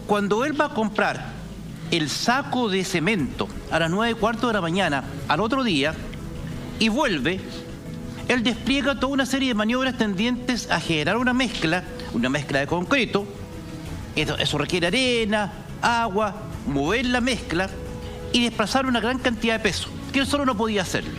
Cuando él va a comprar el saco de cemento a las 9:15 de la mañana al otro día y vuelve, él despliega toda una serie de maniobras tendientes a generar una mezcla de concreto. Eso requiere arena, agua, mover la mezcla y desplazar una gran cantidad de peso, que él solo no podía hacerlo.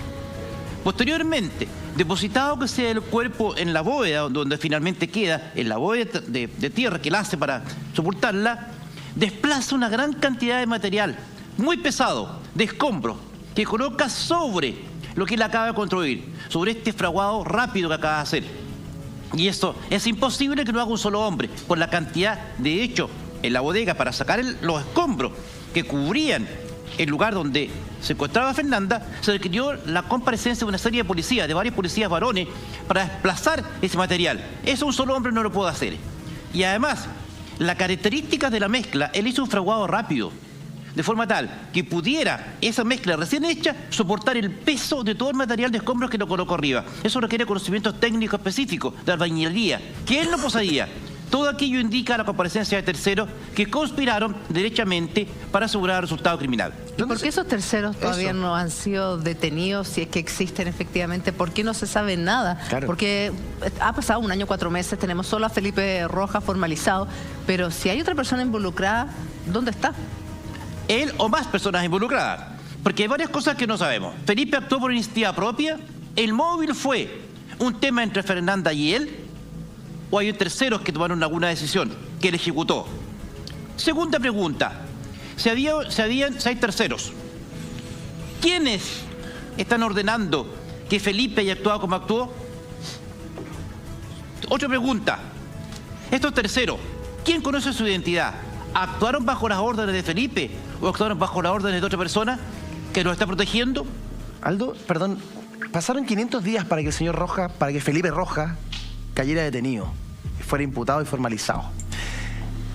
Posteriormente, depositado que sea el cuerpo en la bóveda, donde finalmente queda, en la bóveda de tierra que él hace para soportarla, desplaza una gran cantidad de material muy pesado, de escombros, que coloca sobre lo que él acaba de construir, sobre este fraguado rápido que acaba de hacer. Y esto es imposible que lo haga un solo hombre, por la cantidad de hecho en la bodega para sacar los escombros que cubrían el lugar donde se encontraba Fernanda. Se requirió la comparecencia de una serie de policías, de varios policías varones, para desplazar ese material. Eso un solo hombre no lo puede hacer. Y además, las características de la mezcla, él hizo un fraguado rápido, de forma tal que pudiera esa mezcla recién hecha soportar el peso de todo el material de escombros que lo colocó arriba. Eso requiere conocimientos técnicos específicos de albañilería, que él no poseía. Todo aquello indica la comparecencia de terceros que conspiraron derechamente para asegurar el resultado criminal. ¿Y por qué esos terceros todavía no han sido detenidos, si es que existen efectivamente? ¿Por qué no se sabe nada? Claro. Porque ha pasado 1 año, 4 meses, tenemos solo a Felipe Rojas formalizado, pero si hay otra persona involucrada, ¿dónde está? Él o más personas involucradas, porque hay varias cosas que no sabemos. Felipe actuó por iniciativa propia, el móvil fue un tema entre Fernanda y él, o hay terceros que tomaron alguna decisión que él ejecutó. Segunda pregunta, si hay terceros, ¿quiénes están ordenando que Felipe haya actuado como actuó? Otra pregunta, estos terceros, ¿quién conoce su identidad? ¿Actuaron bajo las órdenes de Felipe o actuaron bajo las órdenes de otra persona que los está protegiendo? Aldo, perdón, pasaron 500 días para que el señor Rojas, para que Felipe Rojas cayera detenido, fuera imputado y formalizado.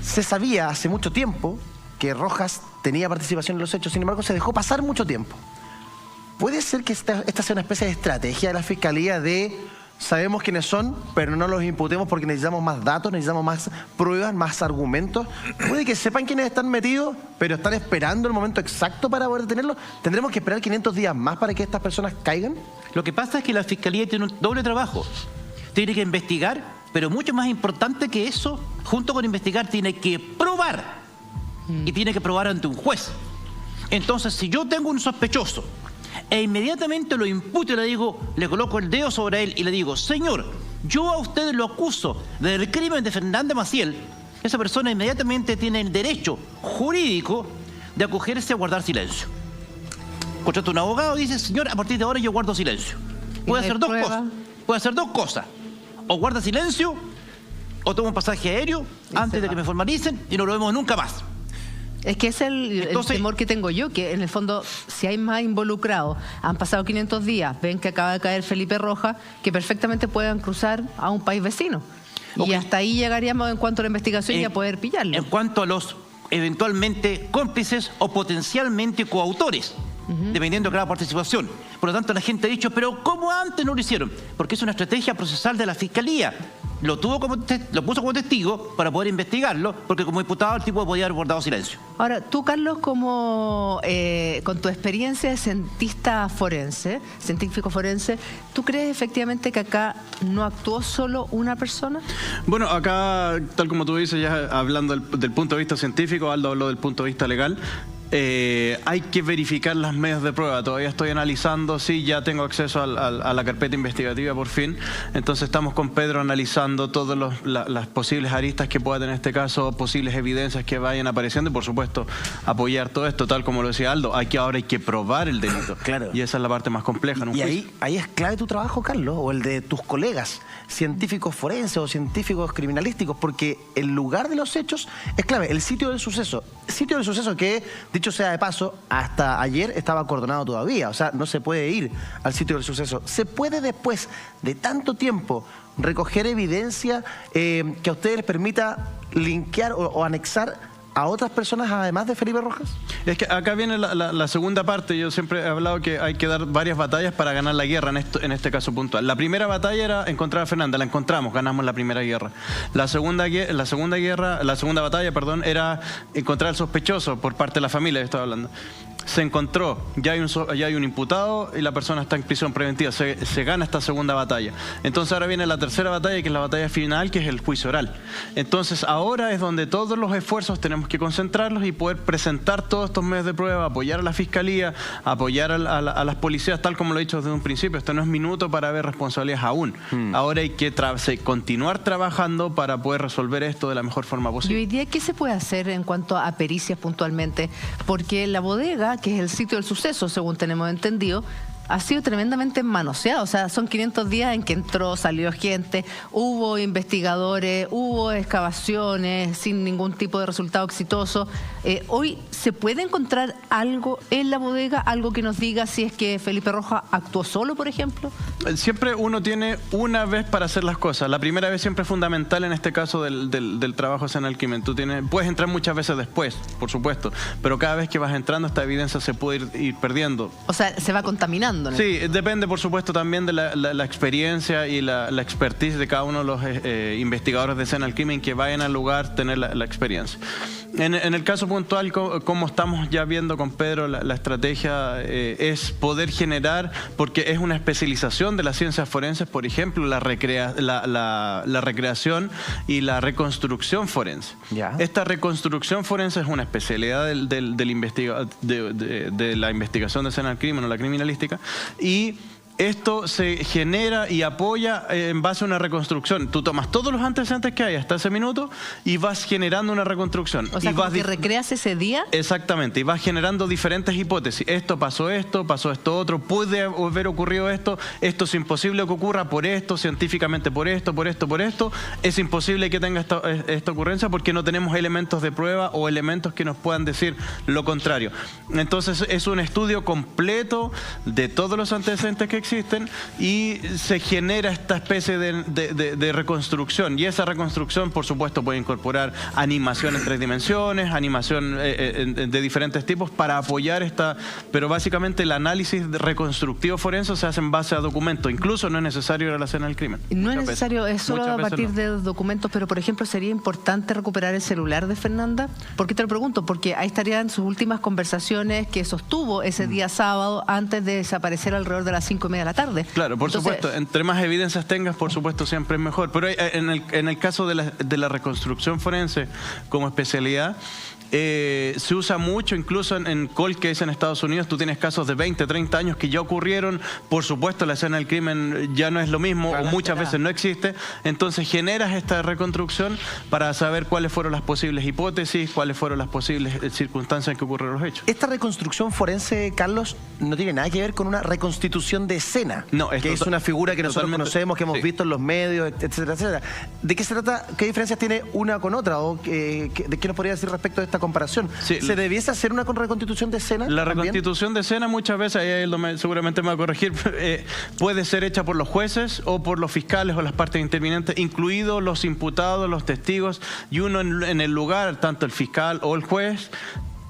Se sabía hace mucho tiempo que Rojas tenía participación en los hechos, sin embargo se dejó pasar mucho tiempo. ¿Puede ser que esta sea una especie de estrategia de la Fiscalía de sabemos quiénes son, pero no los imputemos porque necesitamos más datos, necesitamos más pruebas, más argumentos? Puede que sepan quiénes están metidos, pero están esperando el momento exacto para poder detenerlos. ¿Tendremos que esperar 500 días más para que estas personas caigan? Lo que pasa es que la Fiscalía tiene un doble trabajo. Tiene que investigar, pero mucho más importante que eso, junto con investigar, tiene que probar. Y tiene que probar ante un juez. Entonces, si yo tengo un sospechoso e inmediatamente lo imputo y le digo, le coloco el dedo sobre él y le digo, señor, yo a usted lo acuso del crimen de Fernanda Maciel, esa persona inmediatamente tiene el derecho jurídico de acogerse a guardar silencio. Contrata un abogado y dice, señor, a partir de ahora yo guardo silencio. Puede hacer dos cosas. Puede hacer dos cosas. O guarda silencio, o toma un pasaje aéreo antes de que me formalicen y no lo vemos nunca más. Es que es el temor que tengo yo, que en el fondo, si hay más involucrados, han pasado 500 días, ven que acaba de caer Felipe Rojas, que perfectamente puedan cruzar a un país vecino. Okay. Y hasta ahí llegaríamos en cuanto a la investigación y a poder pillarlo. En cuanto a los eventualmente cómplices o potencialmente coautores, dependiendo de cada participación. Por lo tanto, la gente ha dicho, pero ¿cómo antes no lo hicieron? Porque es una estrategia procesal de la Fiscalía. Lo puso como testigo para poder investigarlo, porque como diputado el tipo podía haber guardado silencio. Ahora, tú, Carlos, como con tu experiencia de científico forense, ¿tú crees efectivamente que acá no actuó solo una persona? Bueno, acá, tal como tú dices, ya hablando del punto de vista científico, Aldo habló del punto de vista legal. Hay que verificar las medios de prueba. Todavía estoy analizando, sí, ya tengo acceso a la carpeta investigativa por fin. Entonces estamos con Pedro analizando todas las posibles aristas que pueda tener este caso, posibles evidencias que vayan apareciendo y por supuesto apoyar todo esto, tal como lo decía Aldo. Ahora hay que probar el delito. Claro. Y esa es la parte más compleja. Y ahí es clave tu trabajo, Carlos, o el de tus colegas, científicos forenses o científicos criminalísticos, porque el lugar de los hechos es clave, el sitio del suceso. Sitio del suceso que, dicho sea de paso, hasta ayer estaba acordonado todavía, o sea, no se puede ir al sitio del suceso. ¿Se puede después de tanto tiempo recoger evidencia que a ustedes les permita linkear o anexar a otras personas además de Felipe Rojas? Es que acá viene la segunda parte. Yo siempre he hablado que hay que dar varias batallas para ganar la guerra en este caso puntual. La primera batalla era encontrar a Fernanda, la encontramos, ganamos la primera guerra. La segunda batalla, perdón, era encontrar al sospechoso por parte de la familia, que estaba hablando. Se encontró, ya hay un imputado y la persona está en prisión preventiva, se gana esta segunda batalla. Entonces ahora viene la tercera batalla, que es la batalla final, que es el juicio oral. Entonces ahora es donde todos los esfuerzos tenemos que concentrarlos y poder presentar todos estos medios de prueba, apoyar a la fiscalía, apoyar a las policías, tal como lo he dicho desde un principio. Esto no es minuto para ver responsabilidades aún. Ahora hay que continuar trabajando para poder resolver esto de la mejor forma posible. ¿Y hoy día qué se puede hacer en cuanto a pericias puntualmente? Porque la bodega, que es el sitio del suceso, según tenemos entendido, ha sido tremendamente manoseado. O sea, son 500 días en que entró, salió gente, hubo investigadores, hubo excavaciones sin ningún tipo de resultado exitoso. Hoy, ¿se puede encontrar algo en la bodega? ¿Algo que nos diga si es que Felipe Rojas actuó solo, por ejemplo? Siempre uno tiene una vez para hacer las cosas. La primera vez siempre es fundamental en este caso del trabajo en el crimen. Puedes entrar muchas veces después, por supuesto, pero cada vez que vas entrando esta evidencia se puede ir perdiendo. O sea, se va contaminando. Sí, depende por supuesto también de la experiencia y la expertise de cada uno de los investigadores de escena del crimen que vayan al lugar, tener la experiencia. En el caso puntual, como estamos ya viendo con Pedro, la estrategia es poder generar, porque es una especialización de las ciencias forenses, por ejemplo, la recreación y la reconstrucción forense. Ya. Esta reconstrucción forense es una especialidad de la investigación de escena del crimen o la criminalística, y esto se genera y apoya en base a una reconstrucción. Tú tomas todos los antecedentes que hay hasta ese minuto y vas generando una reconstrucción. O sea, y vas que recreas ese día. Exactamente, y vas generando diferentes hipótesis. Esto pasó esto otro, puede haber ocurrido esto es imposible que ocurra por esto, científicamente por esto. Es imposible que tenga esta ocurrencia porque no tenemos elementos de prueba o elementos que nos puedan decir lo contrario. Entonces es un estudio completo de todos los antecedentes que existen y se genera esta especie de reconstrucción, y esa reconstrucción por supuesto puede incorporar animación en 3 dimensiones, animación de diferentes tipos para apoyar pero básicamente el análisis reconstructivo forense se hace en base a documentos, incluso no es necesario ir a la escena del crimen. No es necesario, es solo a partir de documentos, pero por ejemplo sería importante recuperar el celular de Fernanda. ¿Por qué te lo pregunto? Porque ahí estarían sus últimas conversaciones que sostuvo ese día sábado antes de desaparecer alrededor de las 5:30 de la tarde. Claro, por supuesto, entre más evidencias tengas, por supuesto, siempre es mejor. Pero en el caso de la reconstrucción forense como especialidad, se usa mucho, incluso en cold case en Estados Unidos, tú tienes casos de 20, 30 años que ya ocurrieron, por supuesto la escena del crimen ya no es lo mismo, o muchas veces no existe, entonces generas esta reconstrucción para saber cuáles fueron las posibles hipótesis, cuáles fueron las posibles circunstancias en que ocurrieron los hechos. Esta reconstrucción forense, Carlos, no tiene nada que ver con una reconstitución de escena, no, que es una figura que nosotros conocemos, que hemos visto en los medios, etcétera, etcétera. ¿De qué se trata? ¿Qué diferencias tiene una con otra? ¿O de qué nos podría decir respecto a esta comparación? Sí, ¿Se debiese hacer una reconstitución de escena? La también? reconstitución de escena muchas veces, ahí seguramente me va a corregir, puede ser hecha por los jueces o por los fiscales o las partes intervinientes, incluidos los imputados, los testigos, y uno en el lugar, tanto el fiscal o el juez,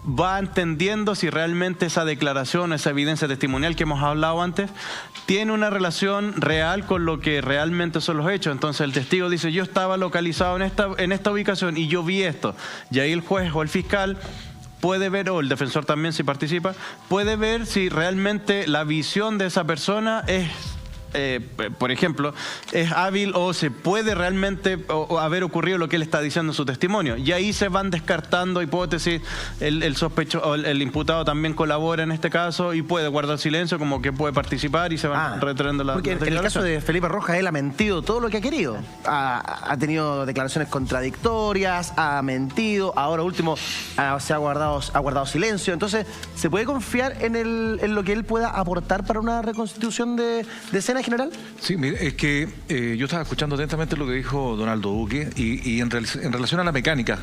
va entendiendo si realmente esa declaración, esa evidencia testimonial que hemos hablado antes, tiene una relación real con lo que realmente son los hechos. Entonces el testigo dice, yo estaba localizado en esta ubicación y yo vi esto. Y ahí el juez o el fiscal puede ver, o el defensor también si participa, puede ver si realmente la visión de esa persona es... por ejemplo, es hábil o se puede realmente o haber ocurrido lo que él está diciendo en su testimonio. Y ahí se van descartando hipótesis, el sospechoso, el imputado también colabora en este caso y puede guardar silencio, como que puede participar y se van retirando la porque en el caso de Felipe Rojas, él ha mentido todo lo que ha querido. Ha tenido declaraciones contradictorias, ha mentido, ahora último se ha guardado silencio. Entonces, ¿se puede confiar en lo que él pueda aportar para una reconstitución de escena general? Sí, mire, es que yo estaba escuchando atentamente lo que dijo Donaldo Duque y en relación a la mecánica.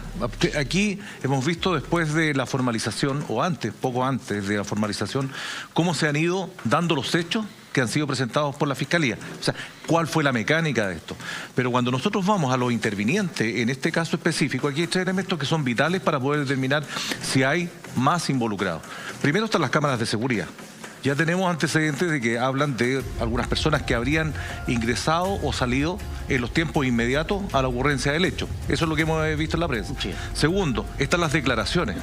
Aquí hemos visto después de la formalización, o antes, poco antes de la formalización, cómo se han ido dando los hechos que han sido presentados por la Fiscalía. O sea, ¿cuál fue la mecánica de esto? Pero cuando nosotros vamos a los intervinientes, en este caso específico, aquí hay 3 elementos que son vitales para poder determinar si hay más involucrados. Primero están las cámaras de seguridad. Ya tenemos antecedentes de que hablan de algunas personas que habrían ingresado o salido en los tiempos inmediatos a la ocurrencia del hecho. Eso es lo que hemos visto en la prensa. Sí. Segundo, están las declaraciones.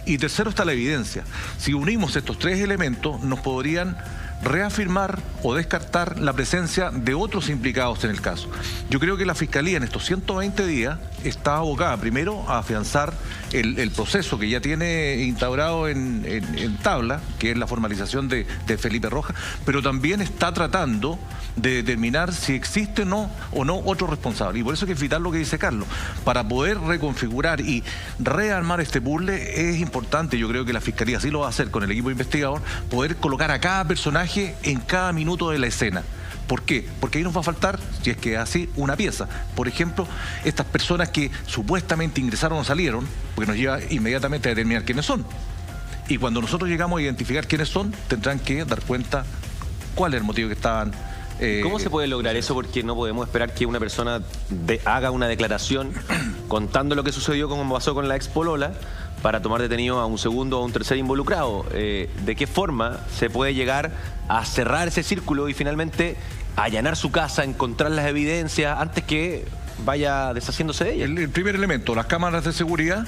Y tercero está la evidencia. Si unimos estos 3 elementos, nos podrían reafirmar o descartar la presencia de otros implicados en el caso. Yo creo que la Fiscalía en estos 120 días está abocada primero a afianzar el proceso que ya tiene instaurado en tabla, que es la formalización de Felipe Rojas, pero también está tratando de determinar si existe o no otro responsable. Y por eso que es vital lo que dice Carlos. Para poder reconfigurar y rearmar este puzzle es importante, yo creo que la Fiscalía así lo va a hacer con el equipo investigador, poder colocar a cada personaje en cada minuto de la escena. ¿Por qué? Porque ahí nos va a faltar, si es que es así, una pieza. Por ejemplo, estas personas que supuestamente ingresaron o salieron, porque nos lleva inmediatamente a determinar quiénes son. Y cuando nosotros llegamos a identificar quiénes son, tendrán que dar cuenta cuál es el motivo que estaban... ¿Cómo se puede lograr eso? Porque no podemos esperar que una persona haga una declaración contando lo que sucedió como pasó con la ex polola para tomar detenido a un segundo o un tercer involucrado. ¿De qué forma se puede llegar a cerrar ese círculo y finalmente allanar su casa, encontrar las evidencias antes que vaya deshaciéndose de ella? El primer elemento, las cámaras de seguridad.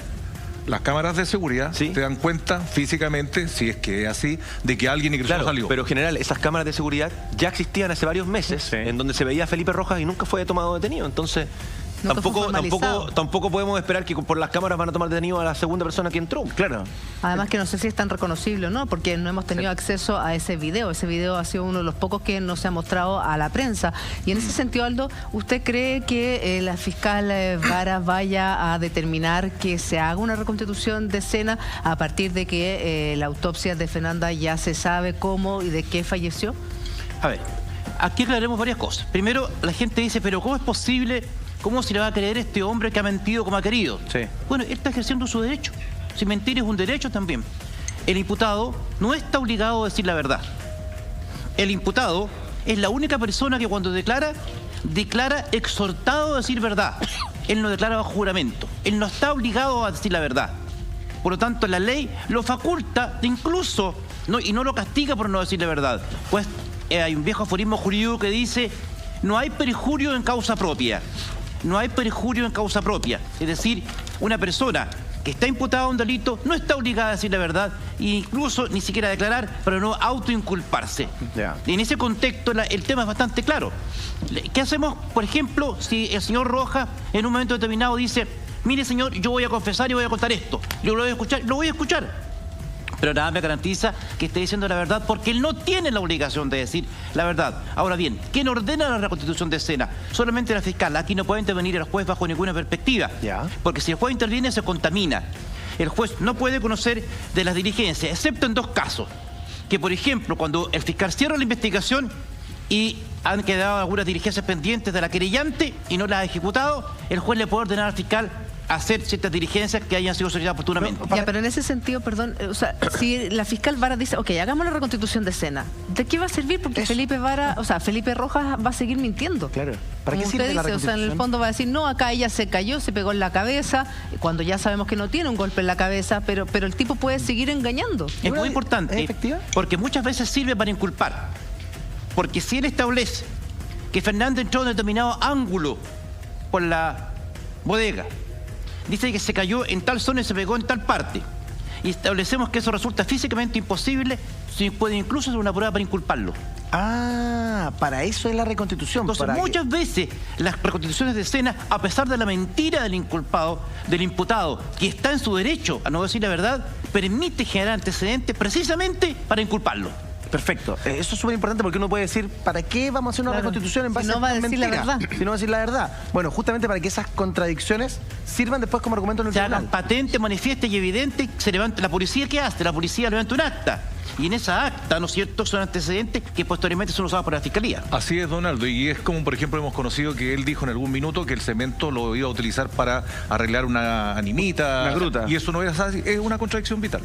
Las cámaras de seguridad ¿sí? te dan cuenta físicamente, si es que es así, de que alguien ingresó o salió. Pero general, esas cámaras de seguridad ya existían hace varios meses, sí. en donde se veía a Felipe Rojas y nunca fue tomado detenido. Entonces, tampoco podemos esperar que por las cámaras van a tomar detenido a la segunda persona que entró. Claro. Además que no sé si es tan reconocible o no, porque no hemos tenido acceso a ese video. Ese video ha sido uno de los pocos que no se ha mostrado a la prensa. Y en ese sentido, Aldo, ¿usted cree que la fiscal Vara vaya a determinar que se haga una reconstitución de escena a partir de que la autopsia de Fernanda ya se sabe cómo y de qué falleció? A ver, aquí aclaremos varias cosas. Primero, la gente dice, pero ¿cómo es posible? ¿Cómo se le va a creer a este hombre que ha mentido como ha querido? Sí. Bueno, él está ejerciendo su derecho. Si mentir es un derecho también. El imputado no está obligado a decir la verdad. El imputado es la única persona que cuando declara exhortado a decir verdad. Él no declara bajo juramento. Él no está obligado a decir la verdad. Por lo tanto, la ley lo faculta incluso y no lo castiga por no decir la verdad. Pues hay un viejo aforismo jurídico que dice: no hay perjurio en causa propia. No hay perjurio en causa propia. Es decir, una persona que está imputada a un delito no está obligada a decir la verdad e incluso ni siquiera a declarar para no autoinculparse. Y en ese contexto el tema es bastante claro. ¿Qué hacemos, por ejemplo, si el señor Rojas en un momento determinado dice: mire señor, yo voy a confesar y voy a contar esto? Yo lo voy a escuchar, lo voy a escuchar. Pero nada me garantiza que esté diciendo la verdad, porque él no tiene la obligación de decir la verdad. Ahora bien, ¿quién ordena la reconstitución de escena? Solamente la fiscal. Aquí no puede intervenir el juez bajo ninguna perspectiva. Porque si el juez interviene, se contamina. El juez no puede conocer de las diligencias, excepto en 2 casos. Que, por ejemplo, cuando el fiscal cierra la investigación y han quedado algunas diligencias pendientes de la querellante y no las ha ejecutado, el juez le puede ordenar al fiscal hacer ciertas diligencias que hayan sido solicitadas oportunamente. Ya, pero en ese sentido, perdón, o sea, si la fiscal Vara dice, ok, hagamos la reconstitución de escena, ¿de qué va a servir? Porque Felipe Rojas va a seguir mintiendo. Claro. ¿Para qué sirve la reconstitución? O sea, en el fondo va a decir, no, acá ella se cayó, se pegó en la cabeza, cuando ya sabemos que no tiene un golpe en la cabeza, pero el tipo puede seguir engañando. Es muy importante, porque muchas veces sirve para inculpar. Porque si él establece que Fernanda entró en determinado ángulo por la bodega, dice que se cayó en tal zona y se pegó en tal parte, y establecemos que eso resulta físicamente imposible, se puede incluso hacer una prueba para inculparlo. Ah, para eso es la reconstitución. Entonces, muchas veces las reconstituciones de escena, a pesar de la mentira del inculpado, del imputado, que está en su derecho a no decir la verdad, permite generar antecedentes precisamente para inculparlo. Perfecto. Eso es súper importante, porque uno puede decir, ¿para qué vamos a hacer una reconstitución en base a mentira? Si no va a decir la verdad. Bueno, justamente para que esas contradicciones sirvan después como argumento en el tribunal. Se hagan patente, manifieste y evidente, se levanta la policía. ¿Qué hace? La policía levanta un acta. Y en esa acta, ¿no es cierto?, son antecedentes que posteriormente son usados por la Fiscalía. Así es, Donaldo. Y es como, por ejemplo, hemos conocido que él dijo en algún minuto que el cemento lo iba a utilizar para arreglar una animita. Una gruta. Y eso no es así, es una contradicción vital.